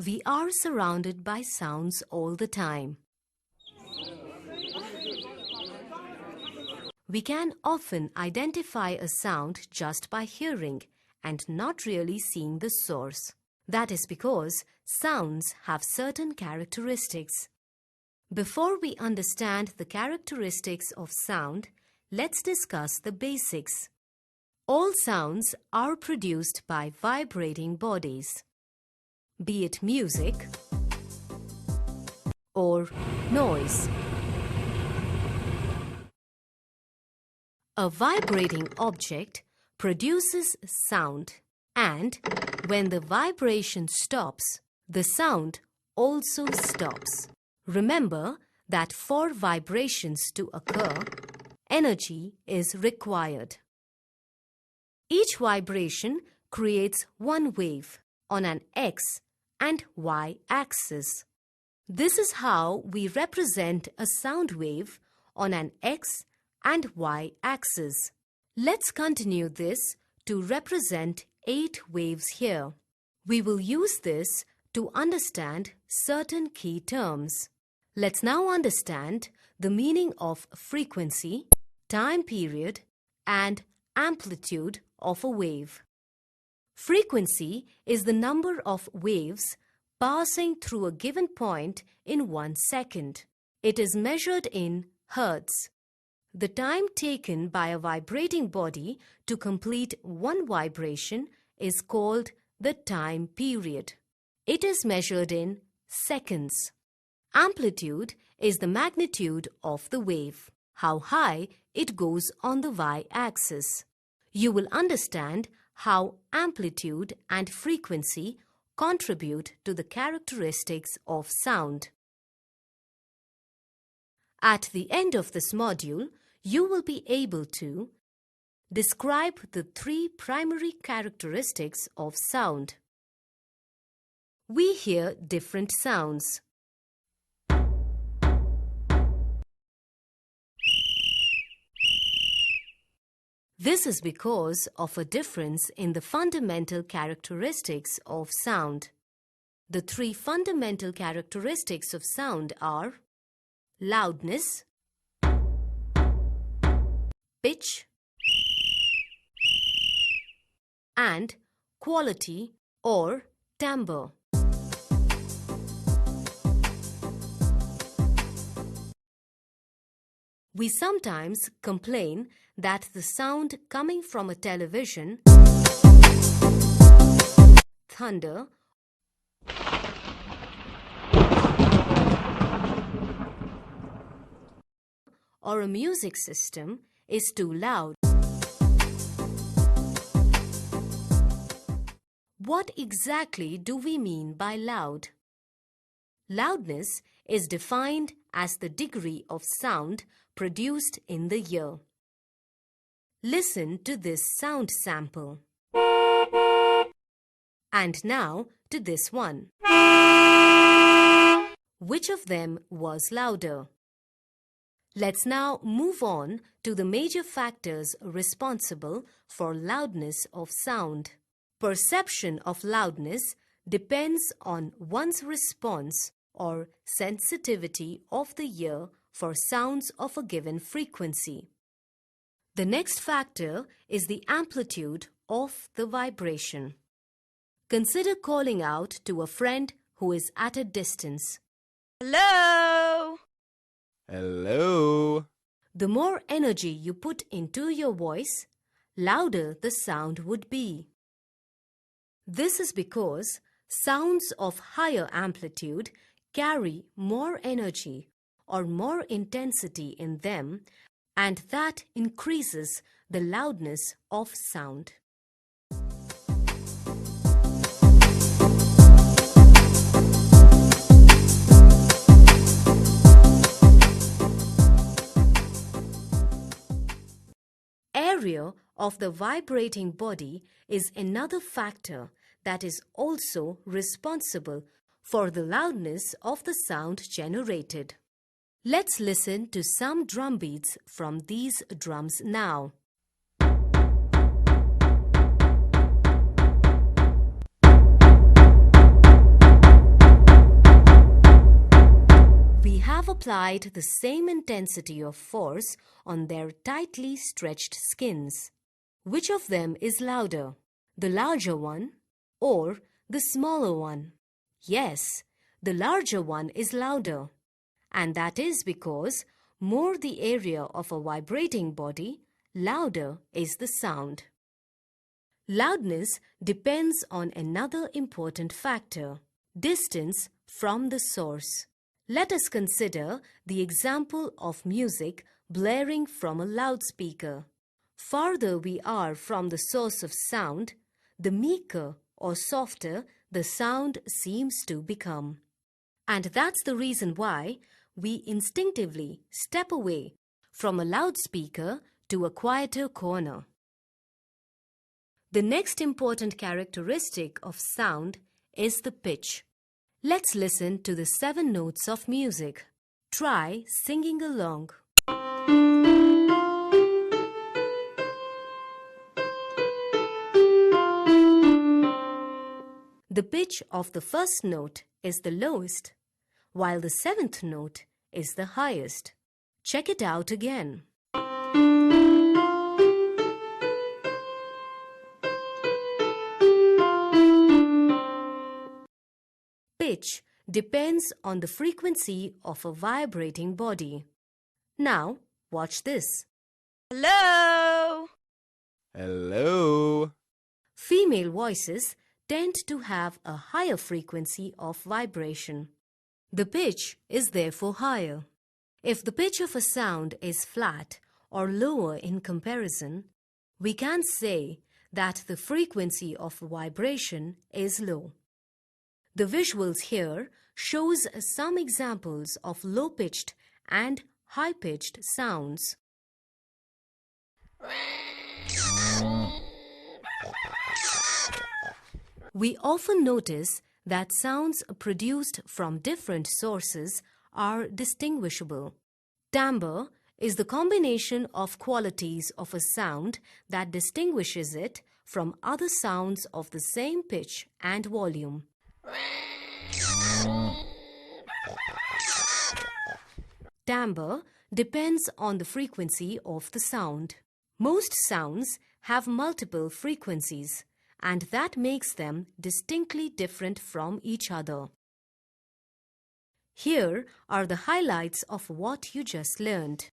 We are surrounded by sounds all the time. We can often identify a sound just by hearing and not really seeing the source. That is because sounds have certain characteristics. Before we understand the characteristics of sound, let's discuss the basics. All sounds are produced by vibrating bodies, be it music or noise. A vibrating object produces sound, and when the vibration stops, the sound also stops. Remember that for vibrations to occur, energy is required. Each vibration creates one wave on an X and Y axis. This is how we represent a sound wave on an X and Y axis. Let's continue this to represent 8 waves here. We will use this to understand certain key terms. Let's now understand the meaning of frequency, time period, and amplitude of a wave. Frequency is the number of waves passing through a given point in 1 second. It is measured in hertz. The time taken by a vibrating body to complete one vibration is called the time period. It is measured in seconds. Amplitude is the magnitude of the wave, how high it goes on the y-axis. You will understand how amplitude and frequency contribute to the characteristics of sound. At the end of this module, you will be able to describe the 3 primary characteristics of sound. We hear different sounds. This is because of a difference in the fundamental characteristics of sound. The 3 fundamental characteristics of sound are loudness, pitch, and quality or timbre. We sometimes complain that the sound coming from a television, thunder, or a music system is too loud. What exactly do we mean by loud? Loudness is defined as the degree of sound produced in the ear. Listen to this sound sample. And now to this one. Which of them was louder? Let's now move on to the major factors responsible for loudness of sound. Perception of loudness depends on one's response or sensitivity of the ear for sounds of a given frequency. The next factor is the amplitude of the vibration. Consider calling out to a friend who is at a distance. Hello? Hello? The more energy you put into your voice, louder the sound would be. This is because sounds of higher amplitude carry more energy or more intensity in them, and that increases the loudness of sound. Area of the vibrating body is another factor that is also responsible for the loudness of the sound generated. Let's listen to some drum beats from these drums now. applied the same intensity of force on their tightly stretched skins. Which of them is louder, the larger one or the smaller one? Yes, the larger one is louder. And that is because more the area of a vibrating body, louder is the sound. Loudness depends on another important factor, distance from the source. Let us consider the example of music blaring from a loudspeaker. Farther we are from the source of sound, the meeker or softer the sound seems to become. And that's the reason why we instinctively step away from a loudspeaker to a quieter corner. The next important characteristic of sound is the pitch. Let's listen to the 7 notes of music. Try singing along. The pitch of the first note is the lowest, while the 7th note is the highest. Check it out again. Pitch depends on the frequency of a vibrating body. Now, watch this. Hello. Hello. Female voices tend to have a higher frequency of vibration. The pitch is therefore higher. If the pitch of a sound is flat or lower in comparison, we can say that the frequency of vibration is low. The visuals here shows some examples of low-pitched and high-pitched sounds. We often notice that sounds produced from different sources are distinguishable. Timbre is the combination of qualities of a sound that distinguishes it from other sounds of the same pitch and volume. Timbre depends on the frequency of the sound. Most sounds have multiple frequencies, and that makes them distinctly different from each other. Here are the highlights of what you just learned.